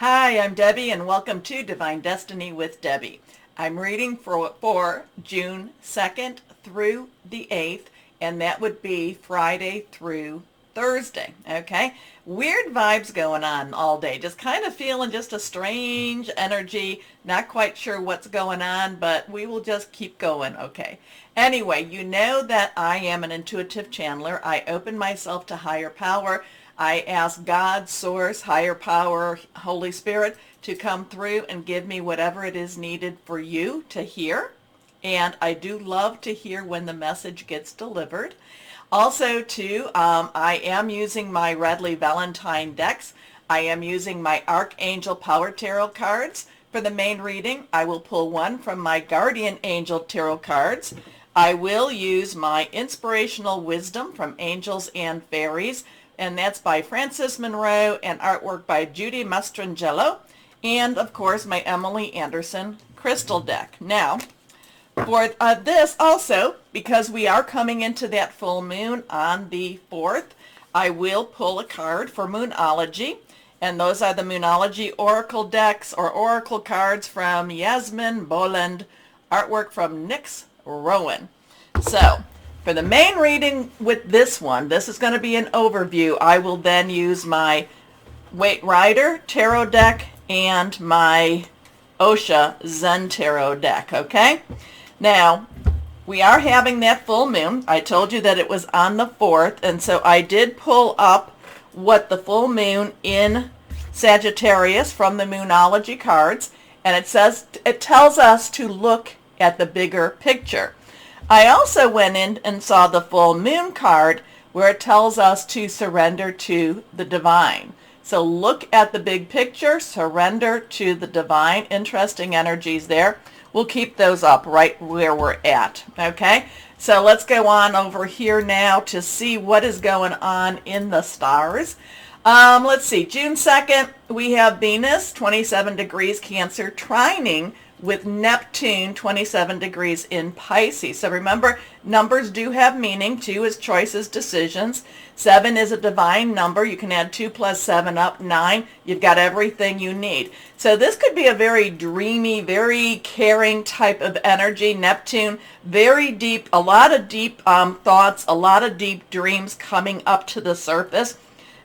Hi, I'm Debbie and welcome to Divine Destiny with Debbie. I'm reading for June 2nd through the 8th, and that would be Friday through Thursday, okay? Weird vibes going on all day, just kind of feeling just a strange energy, not quite sure what's going on, but we will just keep going, okay? Anyway, you know that I am an intuitive channeler. I open myself to higher power. I ask God, Source, Higher Power, Holy Spirit to come through and give me whatever it is needed for you to hear. And I do love to hear when the message gets delivered. Also, too, I am using my Redley Valentine decks. I am using my Archangel Power Tarot cards. For the main reading, I will pull one from my Guardian Angel Tarot cards. I will use my Inspirational Wisdom from Angels and Fairies, and that's by Frances Monroe and artwork by Judy Mastrangelo, and of course my Emily Anderson crystal deck. Now, for this also, because we are coming into that full moon on the 4th, I will pull a card for Moonology, and those are the Moonology Oracle decks or Oracle cards from Yasmin Boland, artwork from Nyx Rowan. So, for the main reading with this one, this is going to be an overview. I will then use my Waite Rider Tarot deck and my Osha Zen Tarot deck, okay? Now, we are having that full moon. I told you that it was on the 4th, and so I did pull up what the full moon in Sagittarius from the Moonology cards, and it tells us to look at the bigger picture. I also went in and saw the full moon card where it tells us to surrender to the divine. So look at the big picture, surrender to the divine. Interesting energies there. We'll keep those up right where we're at. Okay, so let's go on over here now to see what is going on in the stars. Let's see, June 2nd, we have Venus, 27 degrees Cancer, trining with Neptune, 27 degrees in Pisces. So remember, numbers do have meaning. 2 is choices, decisions. 7 is a divine number. You can add 2 plus 7 up, 9. You've got everything you need. So this could be a very dreamy, very caring type of energy. Neptune, very deep, a lot of deep thoughts, a lot of deep dreams coming up to the surface.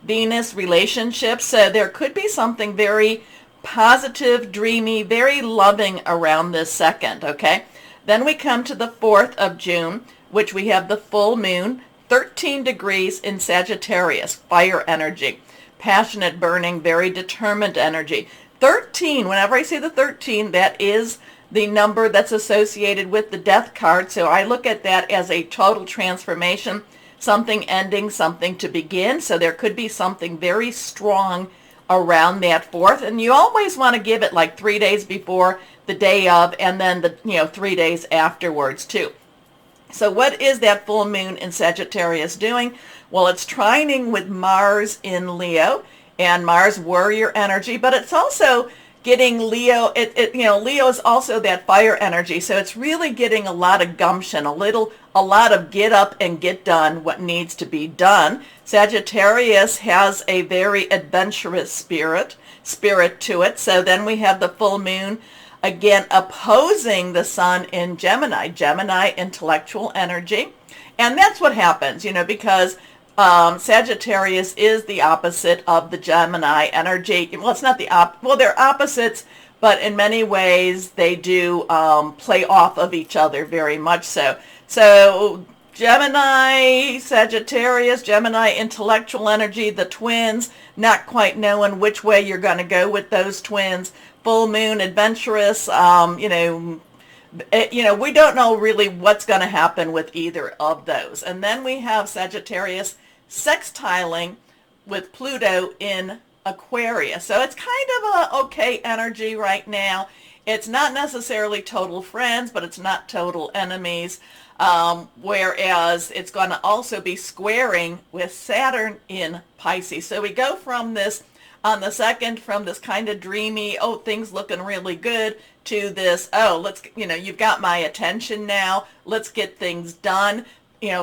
Venus, relationships. So there could be something very positive, dreamy, very loving around this second, okay? Then we come to the 4th of June, which we have the full moon, 13 degrees in Sagittarius, fire energy, passionate, burning, very determined energy. 13, whenever I see the 13, that is the number that's associated with the death card, so I look at that as a total transformation, something ending, something to begin, so there could be something very strong around that 4th, and you always want to give it like 3 days before, the day of, and then the 3 days afterwards too. So what is that full moon in Sagittarius doing? Well, it's trining with Mars in Leo, and Mars warrior energy, but it's also getting Leo, Leo is also that fire energy, so it's really getting a lot of gumption, a lot of get up and get done what needs to be done. Sagittarius has a very adventurous spirit to it. So then we have the full moon again opposing the sun in Gemini. Gemini, intellectual energy. And that's what happens, because Sagittarius is the opposite of the Gemini energy. Well, it's not well, they're opposites, but in many ways they do play off of each other very much so. So Gemini, Sagittarius, Gemini, intellectual energy, the twins, not quite knowing which way you're going to go with those twins. Full moon, adventurous, we don't know really what's going to happen with either of those. And then we have Sagittarius sextiling with Pluto in Aquarius. So it's kind of a okay energy right now. It's not necessarily total friends, but it's not total enemies. Whereas it's going to also be squaring with Saturn in Pisces. So we go from this on the 2nd, from this kind of dreamy, oh, things looking really good, to this, oh, you've got my attention now, let's get things done.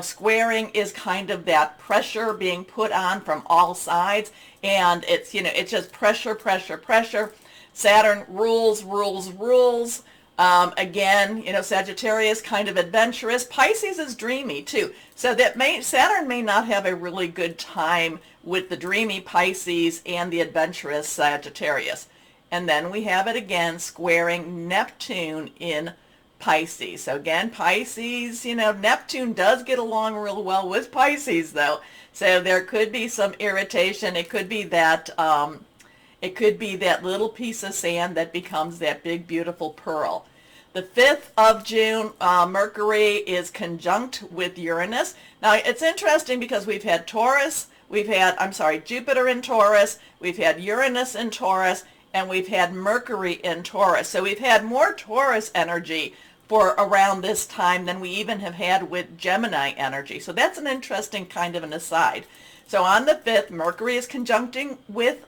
squaring is kind of that pressure being put on from all sides, and it's, it's just pressure, pressure, pressure. Saturn rules, rules, rules. Again, Sagittarius kind of adventurous. Pisces is dreamy too. So Saturn may not have a really good time with the dreamy Pisces and the adventurous Sagittarius. And then we have it again squaring Neptune in Pisces. So again, Pisces, Neptune does get along real well with Pisces though. So there could be some irritation. It could be that little piece of sand that becomes that big beautiful pearl. The 5th of June, Mercury is conjunct with Uranus. Now it's interesting because we've had Jupiter in Taurus, we've had Uranus in Taurus, and we've had Mercury in Taurus. So we've had more Taurus energy for around this time than we even have had with Gemini energy. So that's an interesting kind of an aside. So on the 5th, Mercury is conjuncting with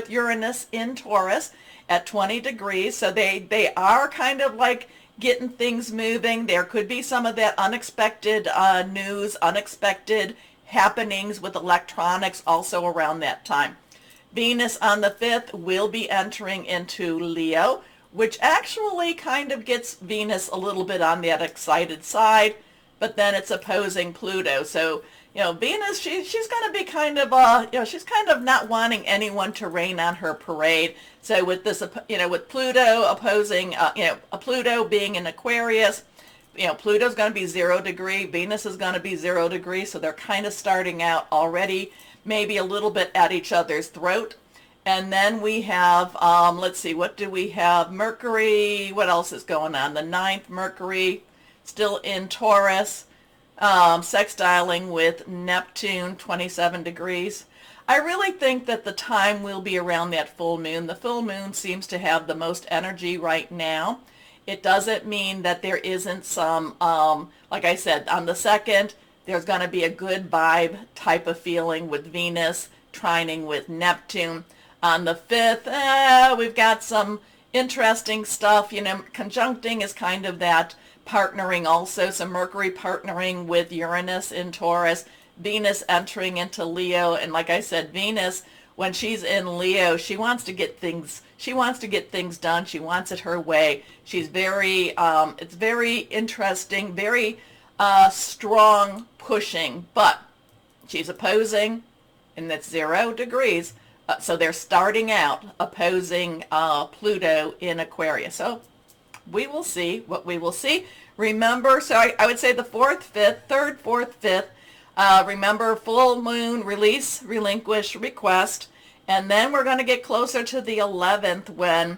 Uranus in Taurus at 20 degrees. So they are kind of like getting things moving. There could be some of that unexpected news, unexpected happenings with electronics also around that time. Venus on the 5th will be entering into Leo, which actually kind of gets Venus a little bit on that excited side, but then it's opposing Pluto. So, Venus, she's going to be kind of, she's kind of not wanting anyone to rain on her parade. So with this, with Pluto opposing, Pluto being in Aquarius, Pluto's going to be 0 degree, Venus is going to be 0 degree, so they're kind of starting out already maybe a little bit at each other's throat. And then we have, let's see, what do we have? Mercury, what else is going on? The 9th, Mercury, still in Taurus, sextiling with Neptune, 27 degrees. I really think that the time will be around that full moon. The full moon seems to have the most energy right now. It doesn't mean that there isn't some, like I said, on the 2nd, there's going to be a good vibe type of feeling with Venus trining with Neptune. On the 5th, we've got some interesting stuff. Conjuncting is kind of that partnering also. So Mercury partnering with Uranus in Taurus, Venus entering into Leo. And like I said, Venus, when she's in Leo, she wants to get things done. She wants it her way. She's very, it's very interesting, very strong pushing, but she's opposing, and that's 0 degrees. So they're starting out opposing Pluto in Aquarius. So we will see what we will see. Remember, so I would say the 4th, 5th, 3rd, 4th, 5th. Remember, full moon, release, relinquish, request. And then we're going to get closer to the 11th when,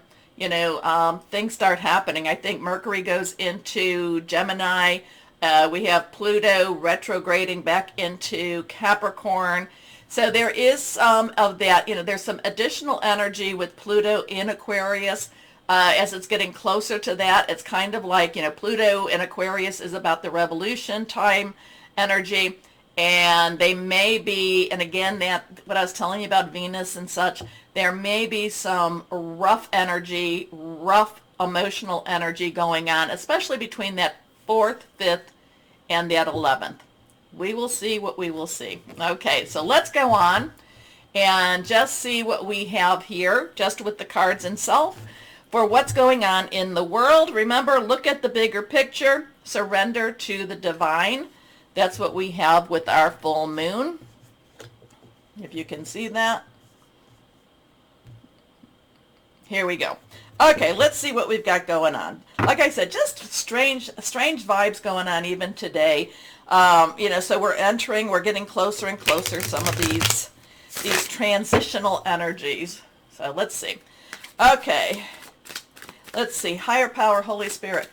things start happening. I think Mercury goes into Gemini. We have Pluto retrograding back into Capricorn. So there is some of that, there's some additional energy with Pluto in Aquarius. As it's getting closer to that, it's kind of like, Pluto in Aquarius is about the revolution time energy. And they may be, and again, what I was telling you about Venus and such, there may be some rough energy, rough emotional energy going on, especially between that 4th, 5th, and that 11th. We will see what we will see. Okay, so let's go on and just see what we have here, just with the cards themselves, for what's going on in the world. Remember, look at the bigger picture, surrender to the divine. That's what we have with our full moon, if you can see that. Here we go. Okay, let's see what we've got going on. Like I said, just strange vibes going on even today. So we're getting closer and closer, some of these transitional energies. So let's see. Okay, let's see. Higher power, Holy Spirit.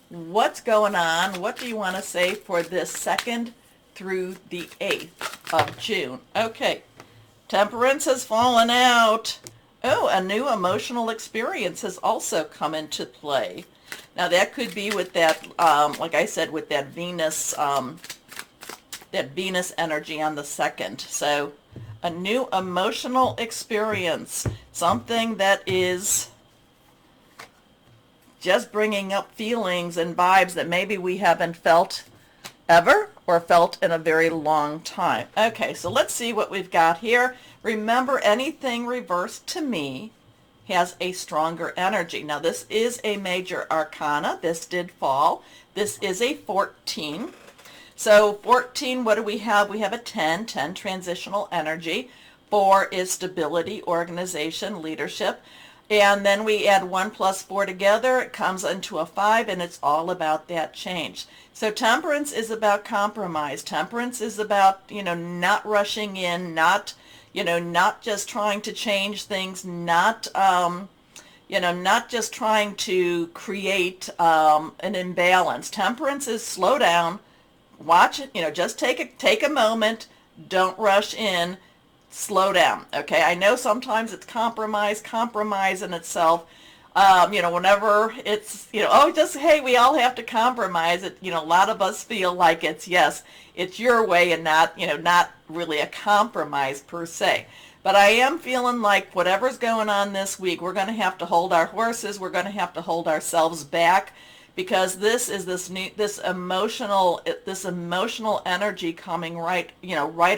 What's going on? What do you want to say for this 2nd through the 8th of June? Okay, Temperance has fallen out. Oh, a new emotional experience has also come into play. Now that could be with that, like I said, with that Venus energy on the 2nd. So a new emotional experience, something that is just bringing up feelings and vibes that maybe we haven't felt ever or felt in a very long time. Okay, so let's see what we've got here. Remember, anything reversed to me has a stronger energy. Now this is a major arcana. This did fall. This is a 14. So 14, what do we have? We have a 10 transitional energy. 4 is stability, organization, leadership. And then we add 1 plus 4 together, it comes into a 5, and it's all about that change. So temperance is about compromise. Temperance is about, not rushing in, not just trying to change things, not just trying to create an imbalance. Temperance is slow down, watch it, just take a moment, don't rush in, slow down. Okay, I know sometimes it's compromise in itself. Whenever it's, just, hey, we all have to compromise it. A lot of us feel like it's your way and not really a compromise per se. But I am feeling like whatever's going on this week, we're going to have to hold our horses. We're going to have to hold ourselves back, because this is this emotional energy coming right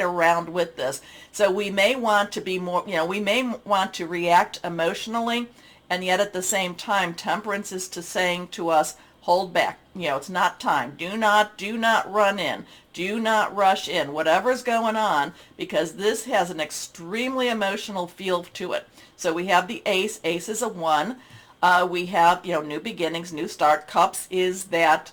around with this. So we may want to be more, we may want to react emotionally, and yet at the same time, temperance is saying to us, hold back. It's not time. Do not run in. Do not rush in. Whatever's going on, because this has an extremely emotional feel to it. So we have the ace. Ace is a 1. We have, new beginnings, new start. Cups is that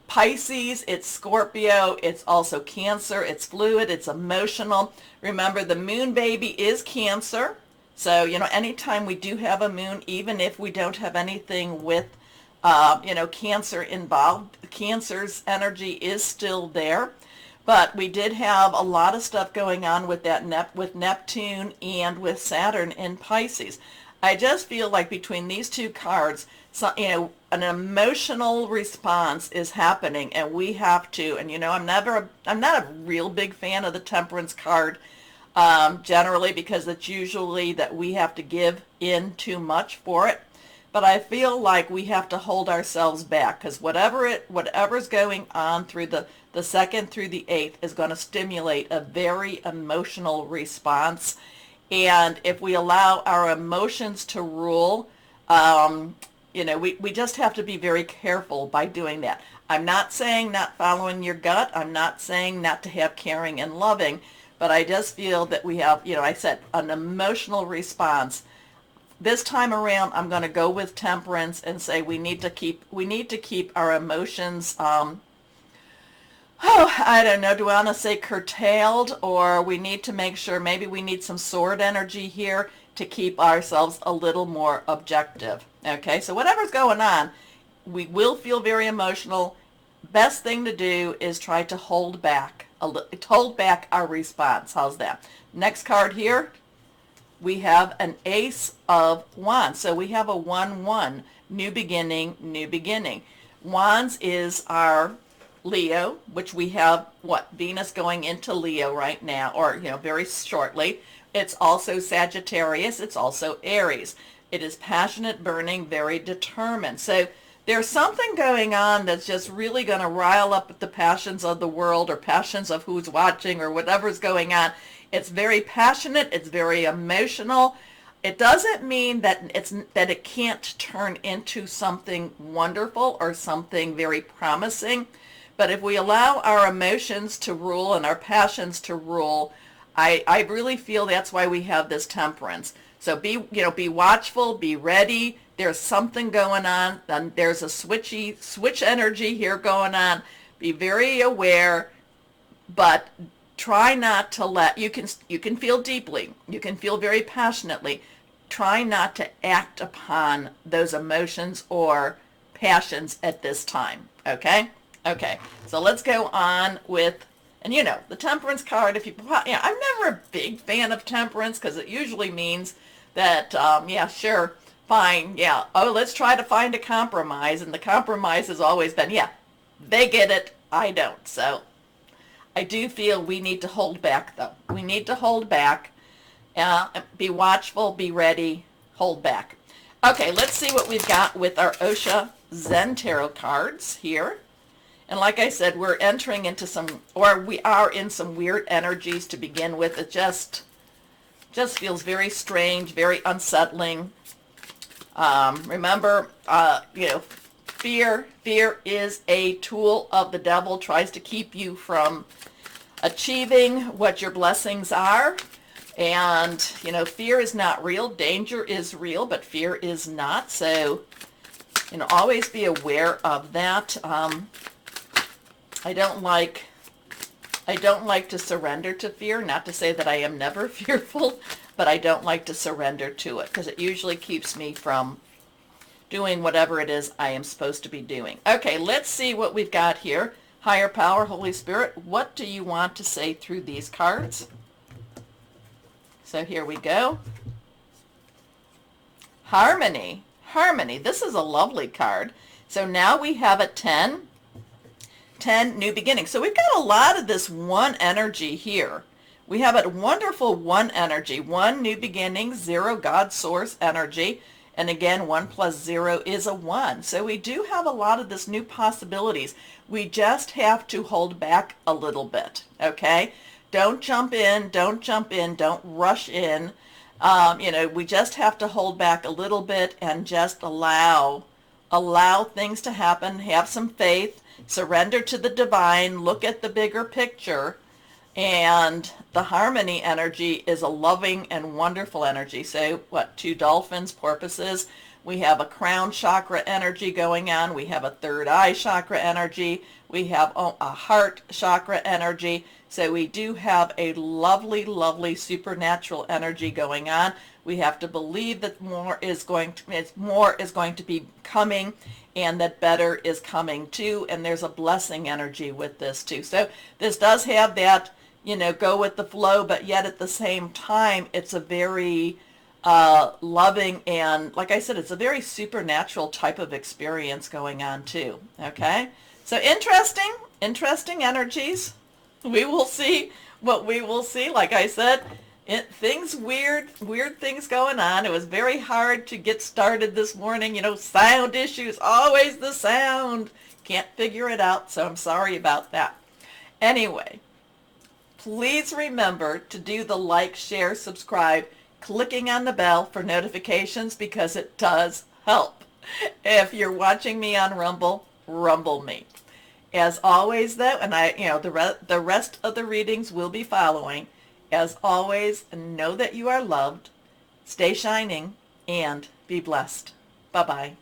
Pisces, it's Scorpio, it's also Cancer, it's fluid, it's emotional. Remember, the moon baby is Cancer. So, anytime we do have a moon, even if we don't have anything with, Cancer involved, Cancer's energy is still there. But we did have a lot of stuff going on with that with Neptune and with Saturn in Pisces. I just feel like between these two cards, an emotional response is happening, and we have to. And I'm not a real big fan of the Temperance card generally, because it's usually that we have to give in too much for it. But I feel like we have to hold ourselves back, because whatever's going on through the 2nd through the 8th is going to stimulate a very emotional response. And if we allow our emotions to rule, we just have to be very careful by doing that. I'm not saying not following your gut. I'm not saying not to have caring and loving, but I just feel that we have, I said, an emotional response. This time around, I'm going to go with temperance and say we need to keep our emotions, I don't know, do I want to say curtailed, or we need to make sure maybe we need some sword energy here to keep ourselves a little more objective. Okay, so whatever's going on, we will feel very emotional. Best thing to do is try to hold back our response. How's that? Next card here, we have an Ace of Wands. So we have a 1-1, new beginning, new beginning. Wands is our Leo, which we have, Venus going into Leo right now, or, very shortly. It's also Sagittarius. It's also Aries. It is passionate, burning, very determined. So there's something going on that's just really going to rile up the passions of the world, or passions of who's watching, or whatever's going on. It's very passionate. It's very emotional. It doesn't mean that it can't turn into something wonderful or something very promising. But if we allow our emotions to rule and our passions to rule, I really feel that's why we have this temperance. So be watchful, be ready. There's something going on, and there's a switch energy here going on. Be very aware, but try not to let, you can feel deeply, you can feel very passionately. Try not to act upon those emotions or passions at this time, okay? Okay, so let's go on with, and the temperance card, I'm never a big fan of temperance, because it usually means that, yeah, sure, fine, yeah, let's try to find a compromise, and the compromise has always been, yeah, they get it, I don't. So I do feel we need to hold back, though. We need to hold back, be watchful, be ready, hold back. Okay, let's see what we've got with our Osha Zen Tarot cards here. And like I said, we're entering into some, or we are in some weird energies to begin with. It just feels very strange, very unsettling. Remember, fear is a tool of the devil, tries to keep you from achieving what your blessings are. And, fear is not real. Danger is real, but fear is not. So, always be aware of that. I don't like to surrender to fear. Not to say that I am never fearful, but I don't like to surrender to it because it usually keeps me from doing whatever it is I am supposed to be doing. Okay, let's see what we've got here. Higher power, Holy Spirit, what do you want to say through these cards? So here we go. Harmony. Harmony. This is a lovely card. So now we have a 10. 10, new beginning. So we've got a lot of this one energy here. We have a wonderful one energy. 1, new beginning. 0, God source energy. And again, 1 plus 0 is a 1. So we do have a lot of this new possibilities. We just have to hold back a little bit, okay? Don't jump in, don't rush in. We just have to hold back a little bit and just allow things to happen. Have some faith, surrender to the divine, look at the bigger picture. And the harmony energy is a loving and wonderful energy. So 2 dolphins, porpoises. We have a crown chakra energy going on. We have a third eye chakra energy. We have a heart chakra energy. So we do have a lovely, lovely supernatural energy going on. We have to believe that more is going to be coming, and that better is coming too. And there's a blessing energy with this too. So this does have that, go with the flow, but yet at the same time, it's a very loving, and like I said, it's a very supernatural type of experience going on too. Okay, so interesting energies. We will see what we will see. Like I said, weird things going on. It was very hard to get started this morning. Sound issues, always the sound. Can't figure it out, so I'm sorry about that. Anyway, please remember to do the like, share, subscribe, clicking on the bell for notifications, because it does help. If you're watching me on Rumble, rumble me. As always, though, and the rest of the readings will be following. As always, know that you are loved, stay shining, and be blessed. Bye-bye.